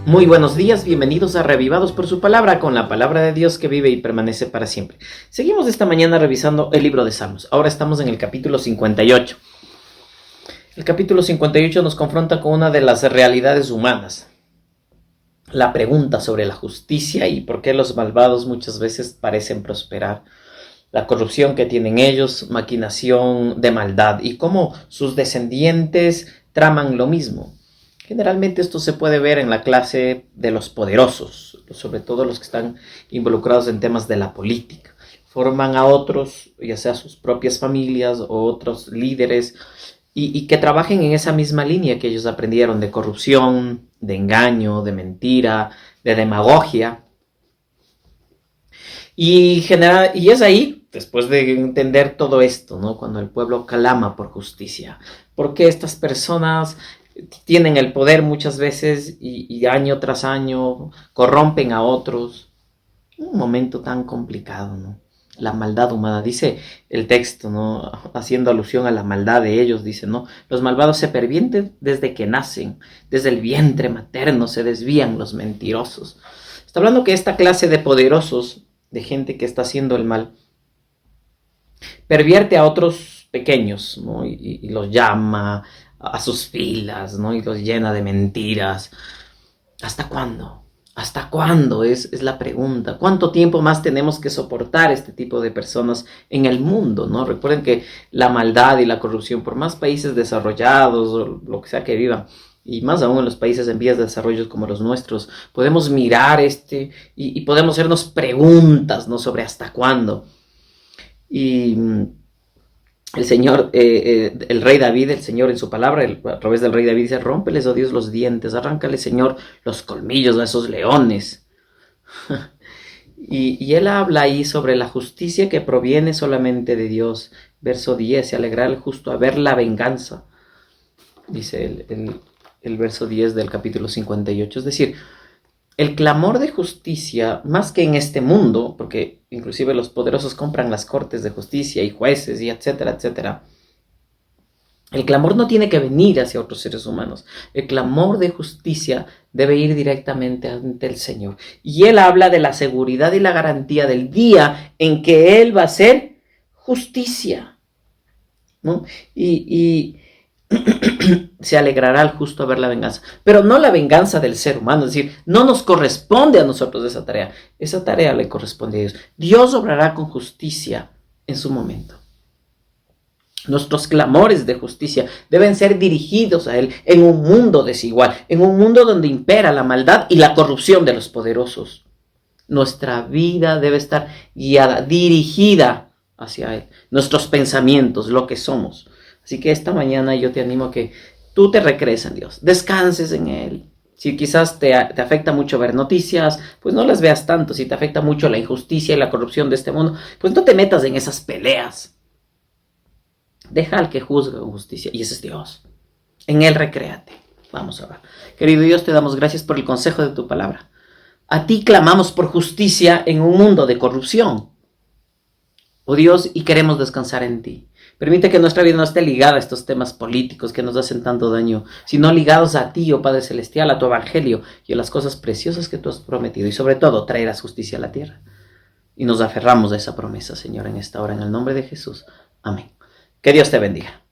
Muy buenos días, bienvenidos a Reavivados por su palabra, con la palabra de Dios que vive y permanece para siempre. Seguimos esta mañana revisando el libro de Salmos. Ahora estamos en el capítulo 58. El capítulo 58 nos confronta con una de las realidades humanas. La pregunta sobre la justicia y por qué los malvados muchas veces parecen prosperar. La corrupción que tienen ellos, maquinación de maldad y cómo sus descendientes traman lo mismo. Generalmente esto se puede ver en la clase de los poderosos, sobre todo los que están involucrados en temas de la política. Forman a otros, ya sea sus propias familias o otros líderes, y que trabajen en esa misma línea que ellos aprendieron de corrupción, de engaño, de mentira, de demagogia. Y es ahí, después de entender todo esto, ¿no?, cuando el pueblo clama por justicia. Porque estas personas tienen el poder muchas veces y año tras año corrompen a otros. Un momento tan complicado, ¿no? La maldad humana, dice el texto, ¿no?, haciendo alusión a la maldad de ellos, dice, ¿no? Los malvados se pervierten desde que nacen, desde el vientre materno se desvían los mentirosos. Está hablando que esta clase de poderosos, de gente que está haciendo el mal, pervierte a otros pequeños, ¿no? Y los llama a sus filas, ¿no? Y los llena de mentiras. ¿Hasta cuándo? ¿Hasta cuándo? Es la pregunta. ¿Cuánto tiempo más tenemos que soportar este tipo de personas en el mundo, ¿no? Recuerden que la maldad y la corrupción, por más países desarrollados o lo que sea que vivan, y más aún en los países en vías de desarrollo como los nuestros, podemos mirar y podemos hacernos preguntas, ¿no?, sobre hasta cuándo. Y el Señor, el rey David, el Señor en su palabra, a través del rey David dice: rómpeles, oh Dios, los dientes, arráncale, Señor, los colmillos a esos leones. y él habla ahí sobre la justicia que proviene solamente de Dios. Verso 10, se alegrará el justo a ver la venganza, dice el verso 10 del capítulo 58. Es decir, el clamor de justicia, más que en este mundo, porque inclusive los poderosos compran las cortes de justicia y jueces y etcétera, etcétera. El clamor no tiene que venir hacia otros seres humanos. El clamor de justicia debe ir directamente ante el Señor. Y Él habla de la seguridad y la garantía del día en que Él va a hacer justicia, ¿no? Y se alegrará el justo a ver la venganza, pero no la venganza del ser humano. Es decir, no nos corresponde a nosotros esa tarea le corresponde a Dios. Dios obrará con justicia en su momento. Nuestros clamores de justicia deben ser dirigidos a Él en un mundo desigual, en un mundo donde impera la maldad y la corrupción de los poderosos. Nuestra vida debe estar guiada, dirigida hacia Él, nuestros pensamientos, lo que somos. Así que esta mañana yo te animo a que tú te recrees en Dios, descanses en Él. Si quizás te afecta mucho ver noticias, pues no las veas tanto. Si te afecta mucho la injusticia y la corrupción de este mundo, pues no te metas en esas peleas. Deja al que juzga con justicia, y ese es Dios. En Él recréate. Vamos a orar. Querido Dios, te damos gracias por el consejo de tu palabra. A ti clamamos por justicia en un mundo de corrupción, oh Dios, y queremos descansar en ti. Permite que nuestra vida no esté ligada a estos temas políticos que nos hacen tanto daño, sino ligados a ti, oh Padre Celestial, a tu evangelio y a las cosas preciosas que tú has prometido. Y sobre todo, traerás justicia a la tierra. Y nos aferramos a esa promesa, Señor, en esta hora, en el nombre de Jesús. Amén. Que Dios te bendiga.